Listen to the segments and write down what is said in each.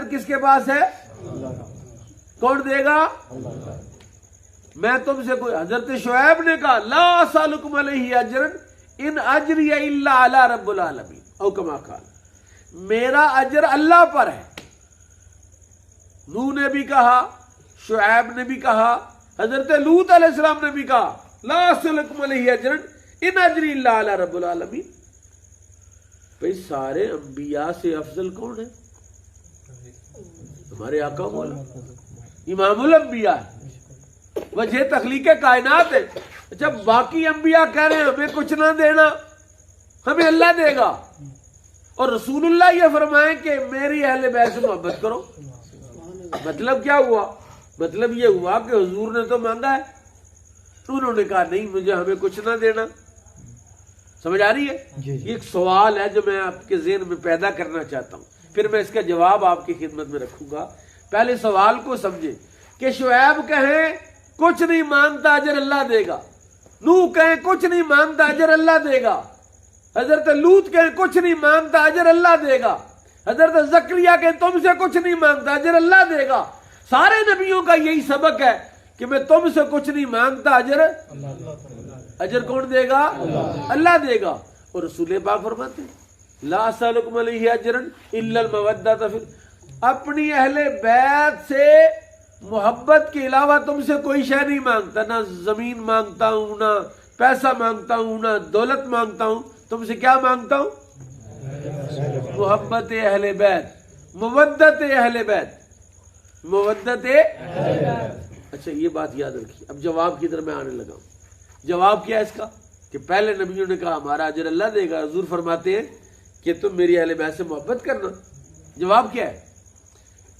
اجر کس کے پاس ہے؟ کون دے گا؟ میں تم سے کوئی، حضرت شعیب نے کہا لا اسالکم علیہ اجرا ان اجری الا علی رب العالمین او کما قال، میرا اجر اللہ پر ہے۔ نوح نے بھی کہا، شعیب نے بھی کہا، حضرت لوط علیہ السلام نے بھی کہا لا اسالکم علیہ اجرا ان اجری الا علی رب العالمین۔ بھئی سارے انبیاء سے افضل کون ہے؟ ہمارے آقا مولا امام الانبیاء ہے، وجہ تخلیق کائنات ہے۔ اچھا باقی انبیاء کہہ رہے ہیں ہمیں کچھ نہ دینا، ہمیں اللہ دے گا، اور رسول اللہ یہ فرمائیں کہ میری اہل بیت سے محبت کرو۔ مطلب کیا ہوا؟ مطلب یہ ہوا کہ حضور نے تو مانگا ہے، انہوں نے کہا نہیں مجھے ہمیں کچھ نہ دینا۔ سمجھ آ رہی ہے؟ یہ ایک سوال ہے جو میں آپ کے ذہن میں پیدا کرنا چاہتا ہوں، پھر میں اس کا جواب آپ کی خدمت میں رکھوں گا۔ پہلے سوال کو سمجھے کہ شعیب کہیں کچھ نہیں مانگتا اجر اللہ دے گا، نوح کہیں کچھ نہیں مانگتا اجر اللہ دے گا، حضرت لوط کہیں کچھ نہیں مانگتا اجر اللہ دے گا، حضرت زکریا کہیں تم سے کچھ نہیں مانگتا اجر اللہ دے گا۔ سارے نبیوں کا یہی سبق ہے کہ میں تم سے کچھ نہیں مانگتا، اجر کون دے گا؟ اللہ دے گا۔ اور رسول پاک فرماتے ہیں لا اسالکم علیہ اجرا الا المودۃ فی، اپنی اہل بیت سے محبت کے علاوہ تم سے کوئی شے نہیں مانگتا، نہ زمین مانگتا ہوں، نہ پیسہ مانگتا ہوں، نہ دولت مانگتا ہوں، تم سے کیا مانگتا ہوں؟ محبت اہل بیت، مودت اہل بیت، مودت۔ اچھا یہ بات یاد رکھیے۔ اب جواب کی طرف میں آنے لگا ہوں۔ جواب کیا ہے اس کا؟ کہ پہلے نبیوں نے کہا ہمارا اجر اللہ دے گا، حضور فرماتے ہیں کہ تم میری اہل بیت سے محبت کرنا۔ جواب کیا ہے؟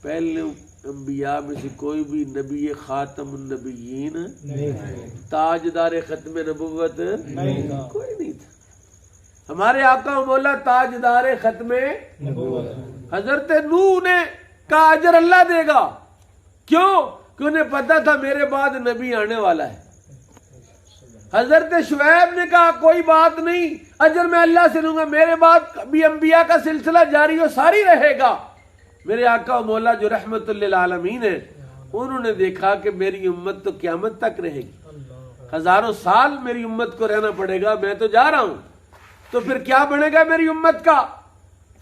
پہلے انبیاء میں سے کوئی بھی نبی خاتم النبیین تاجدار ختم نبوت کوئی نہیں تھا۔ ہمارے آقا و مولا تاجدار ختم نبوت۔ حضرت نوح نے کہا اجر اللہ دے گا، کیوں؟ کہ انہیں پتا تھا میرے بعد نبی آنے والا ہے۔ حضرت شعیب نے کہا کوئی بات نہیں، اجر میں اللہ سے لوں گا، میرے بعد بھی انبیاء کا سلسلہ جاری و ساری رہے گا۔ میرے آقا و مولا جو رحمت للعالمین ہے، انہوں نے دیکھا کہ میری امت تو قیامت تک رہے گی، ہزاروں سال میری امت کو رہنا پڑے گا، میں تو جا رہا ہوں، تو پھر کیا بنے گا میری امت کا؟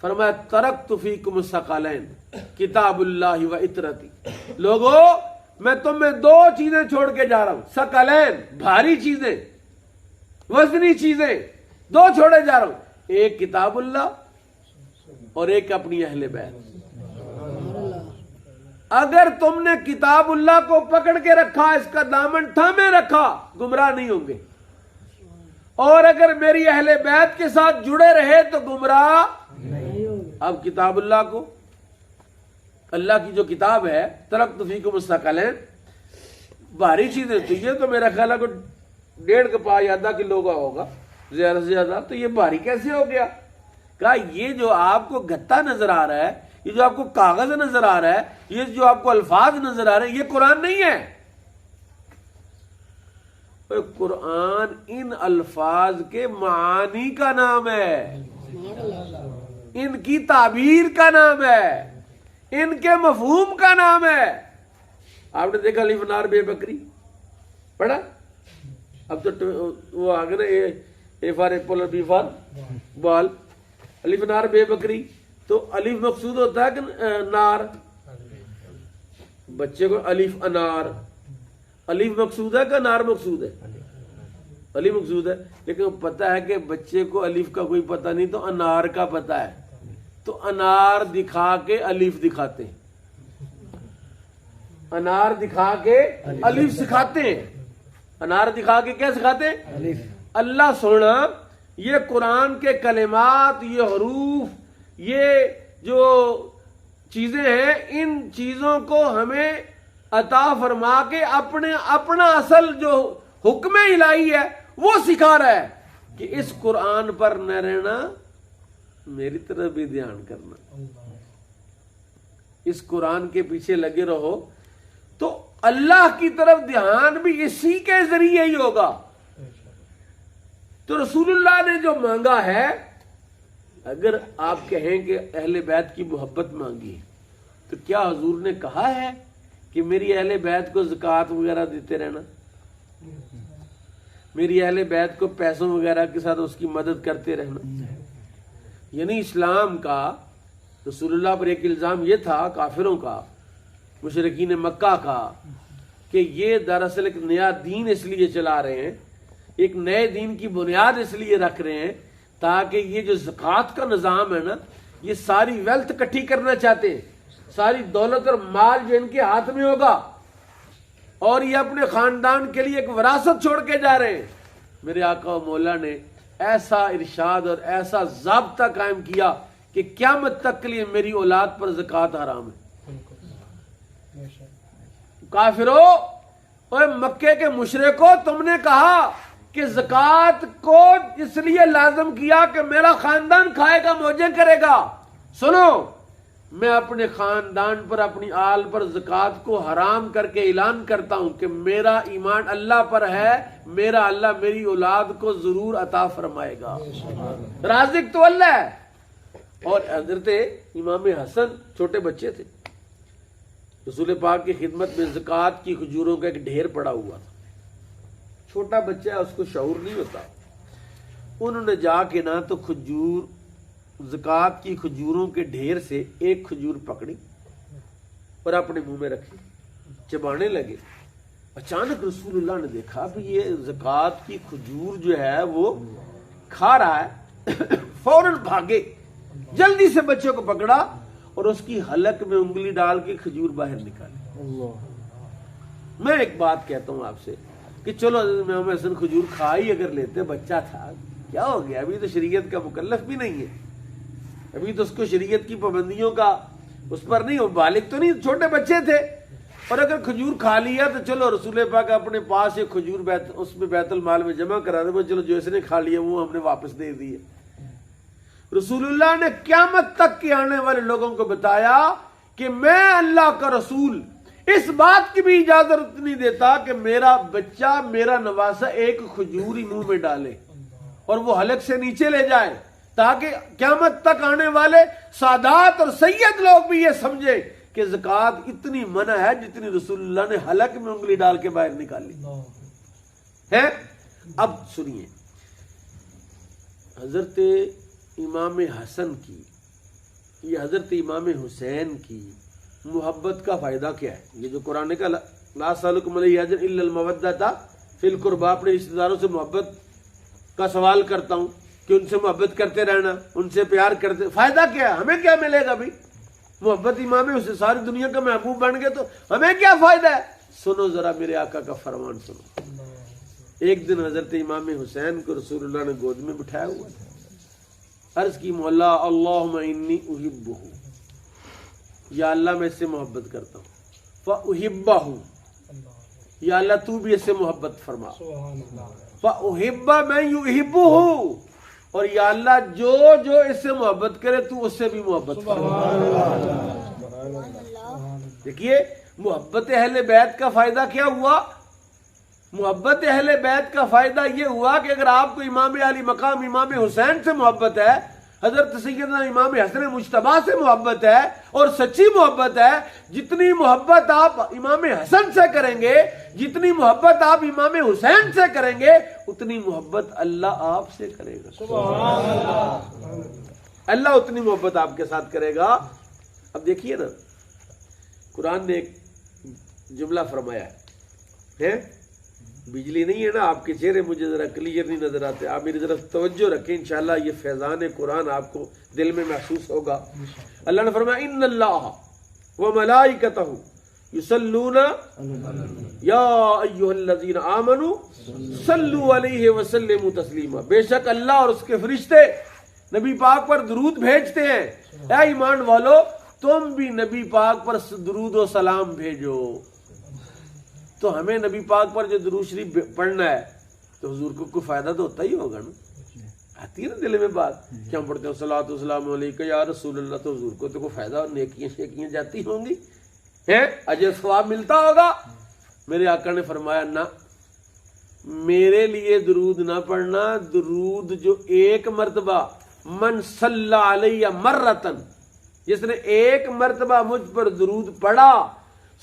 فرمایا ترکت فیکم الثقلین کتاب اللہ و اطرتی، لوگو میں تمہیں دو چیزیں چھوڑ کے جا رہا ہوں، ثقلین بھاری چیزیں، وزنی چیزیں، دو چھوڑے جا رہا ہوں، ایک کتاب اللہ اور ایک اپنی اہل بیت۔ اگر تم نے کتاب اللہ کو پکڑ کے رکھا، اس کا دامن تھامے رکھا، گمراہ نہیں ہوں گے، اور اگر میری اہل بیت کے ساتھ جڑے رہے تو گمراہ نہیں ہوں گے۔ اب کتاب اللہ کو، اللہ کی جو کتاب ہے، ترکت فیکم الثقلین، بھاری چیزیں تو یہ تو میرا خیال ہے کہ 1.5 کپا یا آدھا کلو کا ہوگا زیادہ سے زیادہ، تو یہ بھاری کیسے ہو گیا؟ کہا یہ جو آپ کو گتا نظر آ رہا ہے، یہ جو آپ کو کاغذ نظر آ رہا ہے، یہ جو آپ کو الفاظ نظر آ رہے ہیں، یہ قرآن نہیں ہے۔ قرآن ان الفاظ کے معانی کا نام ہے، ان کی تعبیر کا نام ہے، ان کے مفہوم کا نام ہے۔ آپ نے دیکھا الف نار بے بکری پڑھا؟ اب تو وہ آگے نا اے فار ایپل اور بی فار بال، الف نار بے بکری، تو الف مقصود ہوتا ہے کہ نار، بچے کو الف انار، الف مقصود ہے کہ نار مقصود ہے؟ الف مقصود ہے، لیکن پتہ ہے کہ بچے کو الف کا کوئی پتہ نہیں تو انار کا پتہ ہے، تو انار دکھا کے الف دکھاتے ہیں، انار دکھا کے الف سکھاتے ہیں، انار دکھا کے کیا سکھاتے ہیں؟ الف۔ اللہ سونا یہ قرآن کے کلمات، یہ حروف، یہ جو چیزیں ہیں، ان چیزوں کو ہمیں عطا فرما کے اپنا اصل جو حکم الہی ہے وہ سکھا رہا ہے کہ اس قرآن پر نہ رہنا، میری طرف بھی دھیان کرنا، اس قرآن کے پیچھے لگے رہو، تو اللہ کی طرف دھیان بھی اسی کے ذریعے ہی ہوگا۔ تو رسول اللہ نے جو مانگا ہے، اگر آپ کہیں کہ اہل بیت کی محبت مانگی تو کیا حضور نے کہا ہے کہ میری اہل بیت کو زکوٰۃ وغیرہ دیتے رہنا، میری اہل بیت کو پیسوں وغیرہ کے ساتھ اس کی مدد کرتے رہنا؟ یعنی اسلام کا رسول اللہ پر ایک الزام یہ تھا کافروں کا، مشرکین مکہ کا، کہ یہ دراصل ایک نیا دین اس لیے چلا رہے ہیں، ایک نئے دین کی بنیاد اس لیے رکھ رہے ہیں تاکہ یہ جو زکوٰۃ کا نظام ہے نا، یہ ساری ویلتھ اکٹھی کرنا چاہتے ہیں، ساری دولت اور مال جو ان کے ہاتھ میں ہوگا، اور یہ اپنے خاندان کے لیے ایک وراثت چھوڑ کے جا رہے ہیں۔ میرے آقا و مولا نے ایسا ارشاد اور ایسا ضابطہ قائم کیا کہ قیامت تک کے لیے میری اولاد پر زکوٰۃ حرام ہے۔ کافرو اور مکے کے مشرکو، تم نے کہا کہ زکوٰۃ کو اس لیے لازم کیا کہ میرا خاندان کھائے گا، موجیں کرے گا۔ سنو، میں اپنے خاندان پر، اپنی آل پر زکوٰۃ کو حرام کر کے اعلان کرتا ہوں کہ میرا ایمان اللہ پر ہے، میرا اللہ میری اولاد کو ضرور عطا فرمائے گا، رازق تو اللہ ہے۔ اور حضرت امام حسن چھوٹے بچے تھے، رسول پاک کی خدمت میں زکوٰۃ کی کھجوروں کا ایک ڈھیر پڑا ہوا تھا، چھوٹا بچہ ہے، اس کو شعور نہیں ہوتا۔ انہوں نے جا کے نہ تو کھجور، زکوٰۃ کی کھجوروں کے ڈھیر سے ایک کھجور پکڑی اور اپنے منہ میں رکھی، چبانے لگے۔ اچانک رسول اللہ نے دیکھا کہ یہ زکوٰۃ کی کھجور جو ہے وہ کھا رہا ہے، فوراً بھاگے، جلدی سے بچے کو پکڑا اور اس کی حلق میں انگلی ڈال کے کھجور باہر نکالی۔ میں ایک بات کہتا ہوں آپ سے کہ چلو حضرت امام حسن کھجور کھا ہی اگر لیتے، بچہ تھا، کیا ہو گیا؟ ابھی تو شریعت کا مکلف بھی نہیں ہے، ابھی تو اس کو شریعت کی پابندیوں کا اس پر نہیں ہو، بالغ تو نہیں، چھوٹے بچے تھے۔ اور اگر کھجور کھا لیا تو چلو رسول پاک اپنے پاس ایک کھجور اس میں بیت المال میں جمع کرا دے، چلو جو اس نے کھا لیا وہ ہم نے واپس دے دیے۔ رسول اللہ نے قیامت تک کے آنے والے لوگوں کو بتایا کہ میں اللہ کا رسول اس بات کی بھی اجازت نہیں دیتا کہ میرا بچہ، میرا نواسا ایک کھجور ہی منہ میں ڈالے اور وہ حلق سے نیچے لے جائے، تاکہ قیامت تک آنے والے سادات اور سید لوگ بھی یہ سمجھے کہ زکوٰۃ اتنی منع ہے جتنی رسول اللہ نے حلق میں انگلی ڈال کے باہر نکالی ہے۔ اب سنیے، حضرت امام حسن کی یہ حضرت امام حسین کی محبت کا فائدہ کیا ہے؟ یہ جو قرآن کا لا سألکم علیہ اجرا الا المودۃ فی القربی، اپنے رشتہ داروں سے محبت کا سوال کرتا ہوں کہ ان سے محبت کرتے رہنا، ان سے پیار کرتے، فائدہ کیا ہے؟ ہمیں کیا ملے گا بھی؟ محبت امام حسین، ساری دنیا کا محبوب بن گئے تو ہمیں کیا فائدہ ہے؟ سنو ذرا میرے آقا کا فرمان سنو۔ ایک دن حضرت امام حسین کو رسول اللہ نے گود میں بٹھایا ہوا تھا، عرض کی، مولا اللہم انی احبہ، یا اللہ میں اس سے محبت کرتا ہوں، فاحبہ، یا اللہ تو بھی اس سے محبت فرما، فاحب من یحبہ، اور یا اللہ جو جو اس سے محبت کرے تو اس سے بھی محبت فرما۔ دیکھیے محبت اہل بیت کا فائدہ کیا ہوا؟ محبت اہل بیت کا فائدہ یہ ہوا کہ اگر آپ کو امام علی مقام امام حسین سے محبت ہے، حضرت سیدنا امام حسن مجتبیٰ سے محبت ہے اور سچی محبت ہے، جتنی محبت آپ امام حسن سے کریں گے، جتنی محبت آپ امام حسین سے کریں گے، اتنی محبت اللہ آپ سے کرے گا۔ سبحان اللہ، اللہ اتنی محبت آپ کے ساتھ کرے گا۔ اب دیکھیے نا، قرآن نے ایک جملہ فرمایا ہے، بجلی نہیں ہے نا، آپ کے چہرے مجھے ذرا کلیئر نہیں نظر آتے، آپ میری طرف توجہ رکھیں، انشاءاللہ یہ فیضان قرآن آپ کو دل میں محسوس ہوگا۔ اللہ نے فرمایا ان اللہ وملائکتہ یصلون یا ایھا الذین آمنوا صلوا علیہ وسلموا تسلیما، بے شک اللہ اور اس کے فرشتے نبی پاک پر درود بھیجتے ہیں، اے ایمان والو تم بھی نبی پاک پر درود و سلام بھیجو۔ تو ہمیں نبی پاک پر جو درود شریف پڑھنا ہے تو حضور کو کوئی فائدہ تو ہوتا ہی ہوگا نا، آتی ہے نا دل میں بات کہ ہم پڑھتے ہیں صلاۃ والسلام علیکہ یا رسول اللہ، تو حضور کو تو کوئی فائدہ اور نیکیاں شیکیاں جاتی ہوں گی، اجر ثواب ملتا ہوگا۔ میرے آقا نے فرمایا نہ، میرے لیے درود نہ پڑھنا، درود جو ایک مرتبہ من صلی علیہ مرتن، جس نے ایک مرتبہ مجھ پر درود پڑھا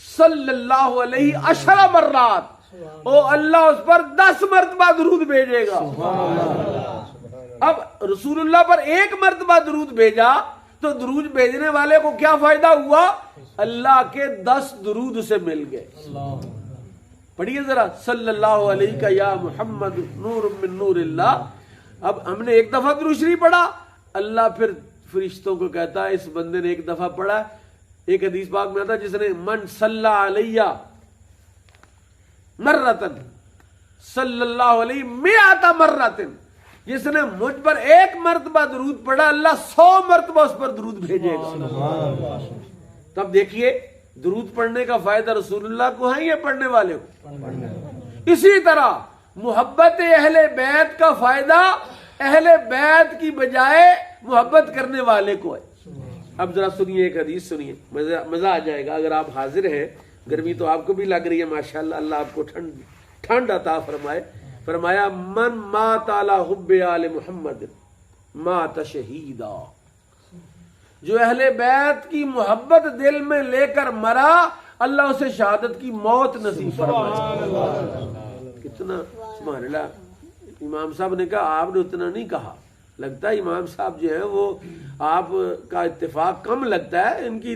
صلی اللہ علیہ 10 مرات، او اللہ اس پر 10 مرتبہ درود بھیجے گا۔ اب رسول اللہ پر ایک مرتبہ درود بھیجا تو درود بھیجنے والے کو کیا فائدہ ہوا؟ اللہ کے 10 درود اسے مل گئے۔ پڑھیے ذرا، صلی اللہ علیہ یا محمد نور من نور اللہ۔ اب ہم نے ایک دفعہ درود شریف پڑھا، اللہ پھر فرشتوں کو کہتا ہے اس بندے نے ایک دفعہ پڑھا۔ ایک حدیث پاک میں آتا ہے جس نے من صلی علیہ مرتن صلی اللہ علیہ 100 مرتن، جس نے مجھ پر ایک مرتبہ درود پڑھا اللہ 100 مرتبہ اس پر درود بھیجے گا۔ تب دیکھیے درود پڑھنے کا فائدہ رسول اللہ کو ہے یا پڑھنے والے کو؟ اسی طرح محبت اہل بیت کا فائدہ اہل بیت کی بجائے محبت کرنے والے کو ہے۔ اب ذرا سنیے ایک حدیث سنیے، مزہ آ جائے گا اگر آپ حاضر ہیں۔ گرمی تو آپ کو بھی لگ رہی ہے ماشاءاللہ، اللہ آپ کو ٹھنڈ عطا فرمائے۔ فرمایا من مات علی حب آل محمد مات شہیدا، جو اہل بیت کی محبت دل میں لے کر مرا اللہ اسے شہادت کی موت نصیب فرمائے۔ کتنا سبحان اللہ۔ امام صاحب نے کہا آپ نے اتنا نہیں کہا، لگتا ہے امام صاحب جو ہیں وہ آپ کا اتفاق کم لگتا ہے، ان کی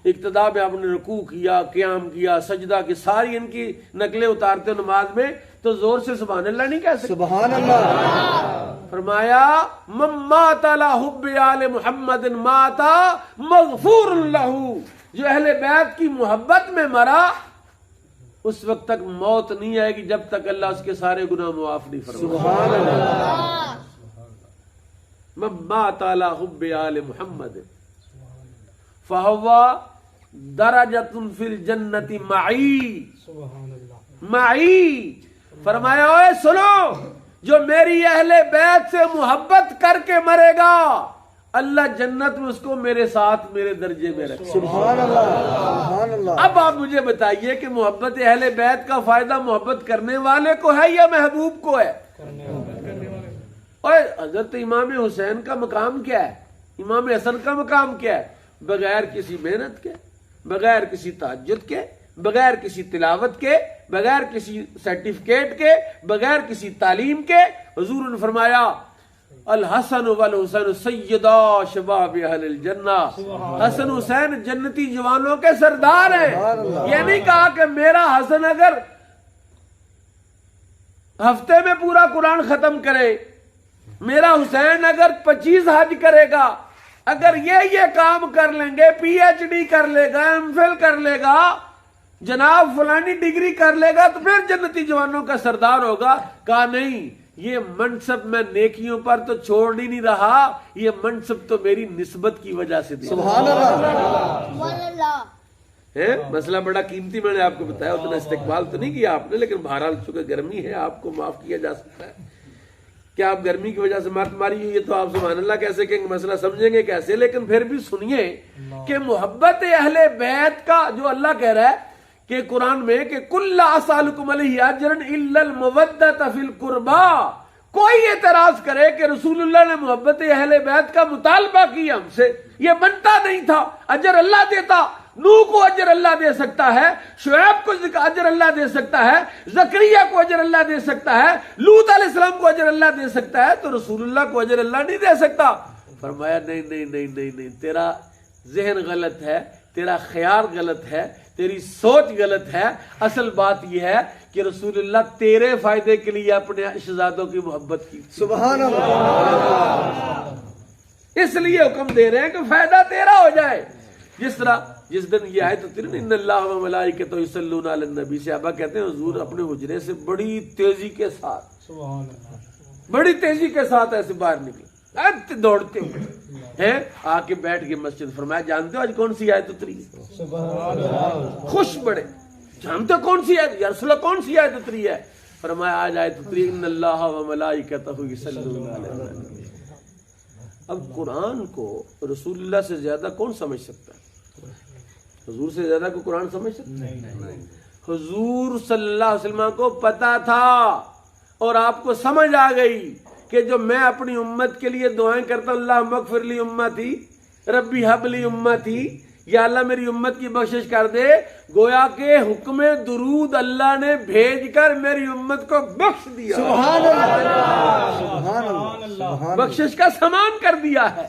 ابتدا میں آپ نے رکوع کیا، قیام کیا، سجدہ کی ساری ان کی نقلیں اتارتے نماز میں تو زور سے سبحان اللہ نہیں کہہ سکتے؟ سبحان اللہ۔ فرمایا من مات علی حب آل محمد مات مغفور لہ، جو اہل بیت کی محبت میں مرا اس وقت تک موت نہیں آئے گی جب تک اللہ اس کے سارے گناہ معاف نہیں فرمائے۔ سبحان اللہ۔ من مات علی حب آل محمد فہو درجۃ فی الجنۃ معی، معی۔ فرمایا اوے سنو، جو میری اہل بیت سے محبت کر کے مرے گا اللہ جنت میں اس کو میرے ساتھ میرے درجے میں رکھے۔ سبحان اللہ، سبحان اللہ۔ اب آپ مجھے بتائیے کہ محبت اہل بیت کا فائدہ محبت کرنے والے کو ہے یا محبوب کو ہے؟ اور حضرت امام حسین کا مقام کیا ہے، امام حسن کا مقام کیا ہے؟ بغیر کسی محنت کے، بغیر کسی تہجد کے، بغیر کسی تلاوت کے، بغیر کسی سرٹیفکیٹ کے، بغیر کسی تعلیم کے، حضور نے فرمایا الحسن والحسین سیدا شباب اہل الجنہ، حسن حسین جنتی جوانوں کے سردار ہیں۔ یہ نہیں کہا کہ میرا حسن اگر ہفتے میں پورا قرآن ختم کرے، میرا حسین اگر 25 حج کرے گا، اگر یہ کام کر لیں گے، پی ایچ ڈی کر لے گا، ایم فل کر لے گا، جناب فلانی ڈگری کر لے گا تو پھر جنتی جوانوں کا سردار ہوگا۔ کہا نہیں، یہ منصب میں نیکیوں پر تو چھوڑ ہی نہیں رہا، یہ منصب تو میری نسبت کی وجہ سے دی۔ سبحان اللہ۔ ہے مسئلہ بڑا قیمتی، میں نے آپ کو بتایا، اتنا استقبال تو نہیں کیا آپ نے، لیکن بہرحال چونکہ گرمی ہے آپ کو معاف کیا جا سکتا ہے۔ کیا آپ گرمی کی وجہ سے مات ماری ہوئی ہے تو آپ سبحان اللہ کیسے کہیں گے، مسئلہ سمجھیں گے کیسے؟ لیکن پھر بھی سنیے کہ محبت اہل بیت کا جو اللہ کہہ رہا ہے کہ قرآن میں کہ کل اسالکم علیہ اجرا الا المودۃ فی القربى، کوئی اعتراض کرے کہ رسول اللہ نے محبت اہل بیت کا مطالبہ کیا ہم سے، یہ بنتا نہیں تھا، اجر اللہ دیتا، نوح کو اجر اللہ دے سکتا ہے، شعیب کو اجر اللہ دے سکتا ہے، زکریا کو اجر اللہ دے سکتا ہے، لوط علیہ السلام کو اجر اللہ دے سکتا ہے، تو رسول اللہ کو اجر اللہ نہیں دے سکتا؟ فرمایا نہیں نہیں نہیں نہیں نہیں، تیرا ذہن غلط ہے، تیرا خیال غلط ہے، تیری سوچ غلط ہے۔ اصل بات یہ ہے کہ رسول اللہ تیرے فائدے کے لیے اپنے شہزادوں کی محبت کی، سبحان اللہ۔ اس لیے حکم دے رہے ہیں کہ فائدہ تیرا ہو جائے۔ جس طرح جس دن یہ آیت ہوتی ہے ان اللہ و ملائکتہ یصلون علی النبی، صحابہ کہتے ہیں حضور اپنے حجرے سے بڑی تیزی کے ساتھ، بڑی تیزی کے ساتھ ایسے باہر نکلے، دوڑتے ہوئے ہیں، آ کے بیٹھ کے مسجد۔ فرمایا جانتے ہو آج کون سی آیت اتری ہے؟ خوش بڑے، جانتے ہو کون سی آیت؟ یا رسول اللہ کون سی آیت اتری ہے؟ فرمایا آج آیت اتری ان اللہ و ملائکتہ یصلون علی النبی۔ اب قرآن کو رسول اللہ سے زیادہ کون سمجھ سکتا ہے؟ حضور سے زیادہ کو قرآن سمجھ سکتا ہے؟ حضور صلی اللہ علیہ وسلم کو پتا تھا اور آپ کو سمجھ آ گئی کہ جو میں اپنی امت کے لیے دعائیں کرتا ہوں اللہ مغفر لی امتی ربی حبلی امتی، یا اللہ میری امت کی بخشش کر دے. گویا کہ حکم درود اللہ نے بھیج کر میری امت کو بخش دیا، سبحان اللہ، سبحان اللہ، بخشش کا سامان کر دیا ہے،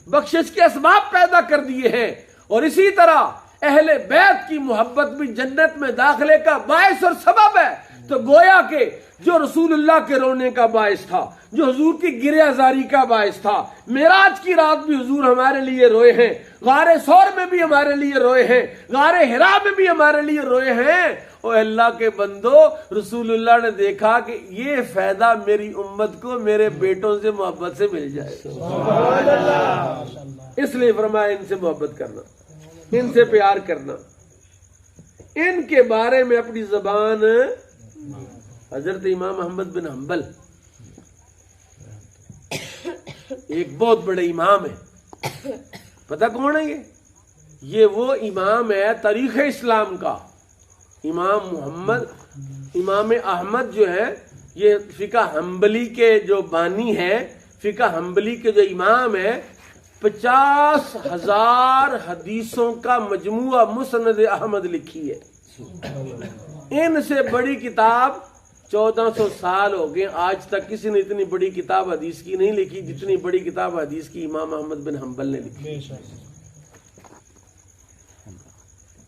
بخشش کے اسباب پیدا کر دیے ہیں. اور اسی طرح اہل بیت کی محبت بھی جنت میں داخلے کا باعث اور سبب ہے. تو گویا کہ جو رسول اللہ کے رونے کا باعث تھا، جو حضور کی گریہ زاری کا باعث تھا، معراج کی رات بھی حضور ہمارے لیے روئے ہیں، غار ثور میں بھی ہمارے لیے روئے ہیں، غار حرا میں بھی ہمارے لیے روئے ہیں. او اللہ کے بندو، رسول اللہ نے دیکھا کہ یہ فائدہ میری امت کو میرے بیٹوں سے محبت سے مل جائے، اس لیے فرمایا ان سے محبت کرنا، ان سے پیار کرنا، ان کے بارے میں اپنی زبان. حضرت امام احمد بن حنبل ایک بہت بڑے امام ہیں. پتہ کون ہے یہ وہ امام ہے تاریخ اسلام کا. امام احمد جو ہے یہ فقہ حنبلی کے جو بانی ہیں، فقہ حنبلی کے جو امام ہیں، 50,000 حدیثوں کا مجموعہ مسند احمد لکھی ہے. ان سے بڑی کتاب 1400 سال ہو گئے، آج تک کسی نے اتنی بڑی کتاب حدیث کی نہیں لکھی جتنی بڑی کتاب حدیث کی امام احمد بن حنبل نے لکھی.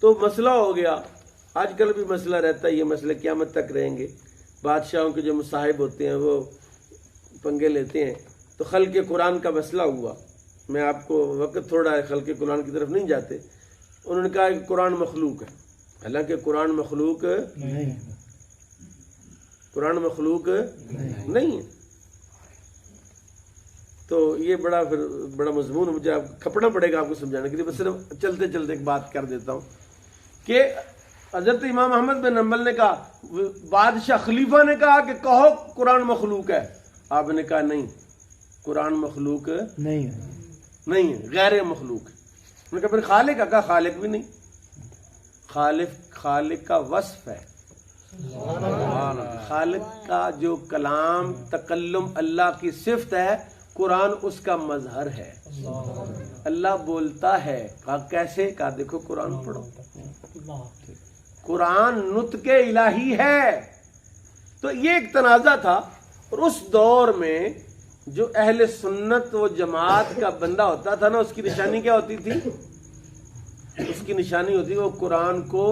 تو مسئلہ ہو گیا، آج کل بھی مسئلہ رہتا ہے، یہ مسئلہ قیامت تک رہیں گے. بادشاہوں کے جو مصاحب ہوتے ہیں وہ پنگے لیتے ہیں. تو خلق قرآن کا مسئلہ ہوا. میں آپ کو وقت تھوڑا ہے، خلق قرآن کی طرف نہیں جاتے. انہوں نے کہا کہ قرآن مخلوق ہے، حالانکہ قرآن مخلوق نہیں ہے. تو یہ بڑا مضمون مجھے آپ کھپنا پڑے گا آپ کو سمجھانے کے لیے. بس صرف چلتے چلتے ایک بات کر دیتا ہوں کہ حضرت امام احمد بن حنبل نے کہا، بادشاہ خلیفہ نے کہا کہ کہو قرآن مخلوق ہے. آپ نے کہا نہیں، قرآن مخلوق نہیں ہے، غیر مخلوق ہے. انہوں نے کہا پھر خالق کا؟ کہا خالق بھی نہیں، خالق کا وصف ہے. خالق کا جو کلام تکلم اللہ کی صفت ہے، قرآن اس کا مظہر ہے. اللہ بولتا ہے. کہا کیسے؟ کہا دیکھو قرآن پڑھو، قرآن نطق الہی ہے. تو یہ ایک تنازع تھا. اور اس دور میں جو اہل سنت و جماعت کا بندہ ہوتا تھا نا، اس کی نشانی کیا ہوتی تھی؟ اس کی نشانی ہوتی وہ قرآن کو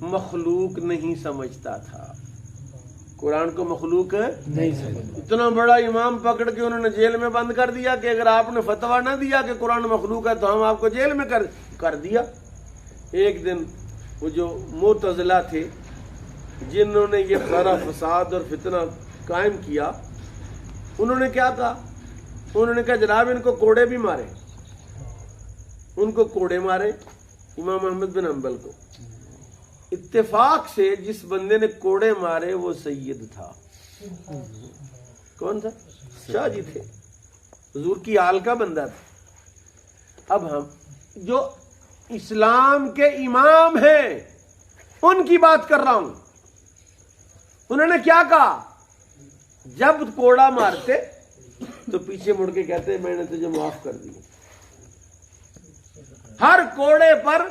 مخلوق نہیں سمجھتا تھا. قرآن کو مخلوق نہیں سمجھتا. اتنا بڑا امام پکڑ کے انہوں نے جیل میں بند کر دیا کہ اگر آپ نے فتویٰ نہ دیا کہ قرآن مخلوق ہے تو ہم آپ کو جیل میں کر دیا. ایک دن وہ جو معتزلہ تھے جنہوں نے یہ سارا فساد اور فتنہ قائم کیا، انہوں نے کیا کہا؟ انہوں نے کہا جناب ان کو کوڑے بھی مارے. ان کو کوڑے مارے امام احمد بن حنبل کو. اتفاق سے جس بندے نے کوڑے مارے وہ سید تھا. کون تھا؟ شاہ جی تھے، حضور کی آل کا بندہ تھا. اب ہم جو اسلام کے امام ہیں ان کی بات کر رہا ہوں. انہوں نے کیا کہا؟ جب کوڑا مارتے تو پیچھے مڑ کے کہتے میں نے تجھے معاف کر دیا. ہر کوڑے پر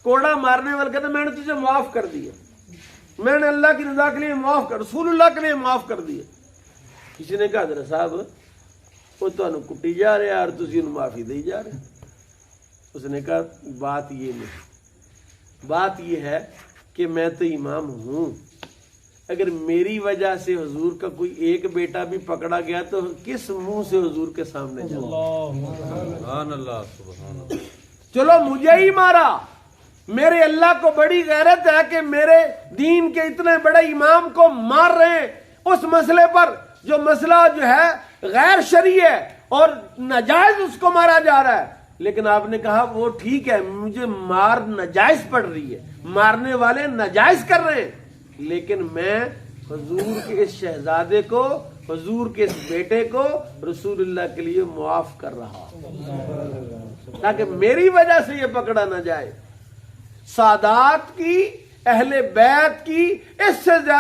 کوڑا مارنے والے کہتے میں نے تجھے معاف کر دیا، میں نے اللہ کی رضا کے لیے معاف کر، رسول اللہ کے لیے معاف کر دیا. کسی نے کہا حضرت صاحب وہ تمہیں کٹی جا رہے اور تسی انہوں معافی دے جا رہے. اس نے کہا بات یہ نہیں، بات یہ ہے کہ میں تو امام ہوں. اگر میری وجہ سے حضور کا کوئی ایک بیٹا بھی پکڑا گیا تو کس منہ سے حضور کے سامنے جاؤں؟ سبحان اللہ. چلو مجھے ہی مارا، میرے اللہ کو بڑی غیرت ہے کہ میرے دین کے اتنے بڑے امام کو مار رہے ہیں اس مسئلے پر جو مسئلہ جو ہے غیر شرعی ہے اور ناجائز اس کو مارا جا رہا ہے. لیکن آپ نے کہا وہ ٹھیک ہے، مجھے مار ناجائز پڑ رہی ہے، مارنے والے ناجائز کر رہے ہیں، لیکن میں حضور کے اس شہزادے کو، حضور کے اس بیٹے کو رسول اللہ کے لیے معاف کر رہا تاکہ میری وجہ سے یہ پکڑا نہ جائے. سادات کی، اہل بیت کی اس سے زیادہ